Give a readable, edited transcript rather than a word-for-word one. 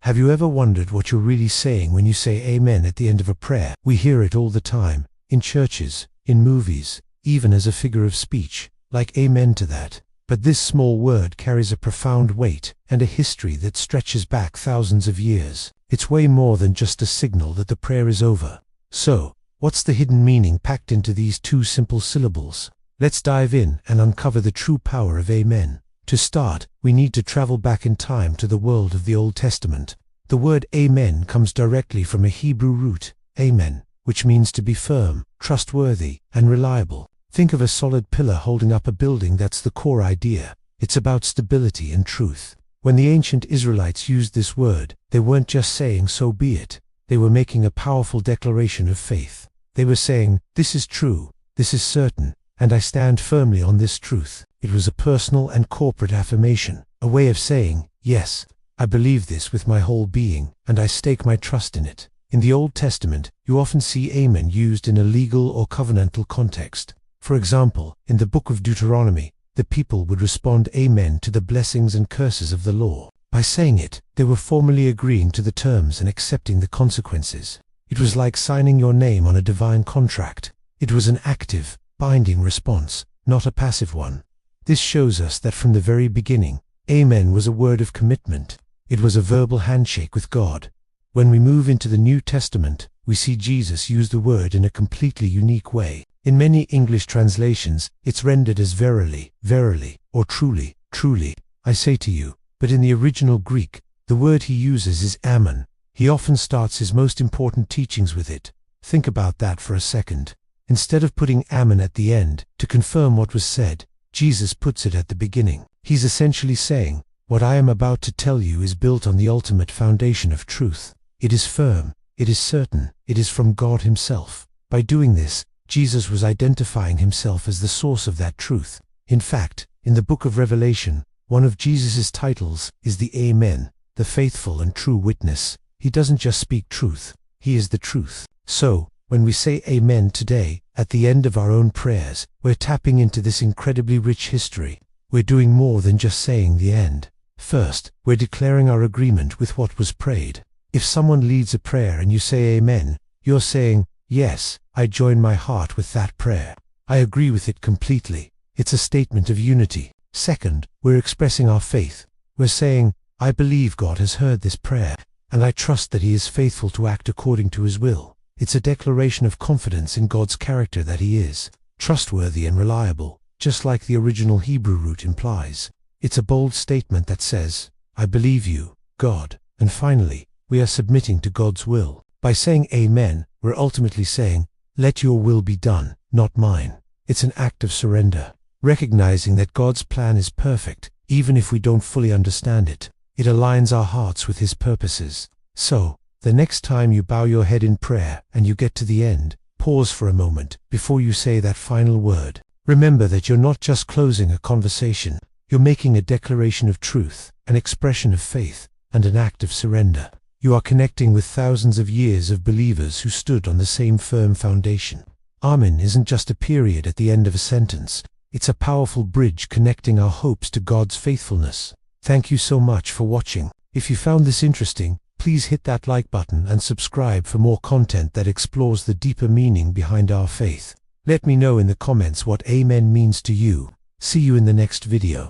Have you ever wondered what you're really saying when you say amen at the end of a prayer? We hear it all the time, in churches, in movies, even as a figure of speech, like amen to that. But this small word carries a profound weight and a history that stretches back thousands of years. It's way more than just a signal that the prayer is over. So, what's the hidden meaning packed into these two simple syllables? Let's dive in and uncover the true power of amen. To start, we need to travel back in time to the world of the Old Testament. The word amen comes directly from a Hebrew root, amen, which means to be firm, trustworthy, and reliable. Think of a solid pillar holding up a building. That's the core idea. It's about stability and truth. When the ancient Israelites used this word, they weren't just saying "so be it." They were making a powerful declaration of faith. They were saying, "This is true, this is certain, and I stand firmly on this truth." It was a personal and corporate affirmation, a way of saying, "Yes, I believe this with my whole being, and I stake my trust in it." In the Old Testament, you often see amen used in a legal or covenantal context. For example, in the book of Deuteronomy, the people would respond amen to the blessings and curses of the law. By saying it, they were formally agreeing to the terms and accepting the consequences. It was like signing your name on a divine contract. It was an active, binding response, not a passive one. This shows us that from the very beginning, amen was a word of commitment. It was a verbal handshake with God. When we move into the New Testament, we see Jesus use the word in a completely unique way. In many English translations, it's rendered as verily, verily, or truly, truly, I say to you. But in the original Greek, the word he uses is amen. He often starts his most important teachings with it. Think about that for a second. Instead of putting amen at the end, to confirm what was said, Jesus puts it at the beginning. He's essentially saying, what I am about to tell you is built on the ultimate foundation of truth. It is firm, it is certain, it is from God himself. By doing this, Jesus was identifying himself as the source of that truth. In fact, in the book of Revelation, one of Jesus' titles is the Amen, the faithful and true witness. He doesn't just speak truth, he is the truth. So, when we say amen today, at the end of our own prayers, we're tapping into this incredibly rich history. We're doing more than just saying the end. First, we're declaring our agreement with what was prayed. If someone leads a prayer and you say amen, you're saying, yes, I join my heart with that prayer. I agree with it completely. It's a statement of unity. Second, we're expressing our faith. We're saying, I believe God has heard this prayer, and I trust that he is faithful to act according to his will. It's a declaration of confidence in God's character, that he is trustworthy and reliable, just like the original Hebrew root implies. It's a bold statement that says, I believe you, God. And finally, we are submitting to God's will. By saying amen, we're ultimately saying, let your will be done, not mine. It's an act of surrender, recognizing that God's plan is perfect, even if we don't fully understand it. It aligns our hearts with his purposes. So, the next time you bow your head in prayer and you get to the end, pause for a moment before you say that final word. Remember that you're not just closing a conversation, you're making a declaration of truth, an expression of faith, and an act of surrender. You are connecting with thousands of years of believers who stood on the same firm foundation. Amen isn't just a period at the end of a sentence. It's a powerful bridge connecting our hopes to God's faithfulness. Thank you so much for watching. If you found this interesting, please hit that like button and subscribe for more content that explores the deeper meaning behind our faith. Let me know in the comments what amen means to you. See you in the next video.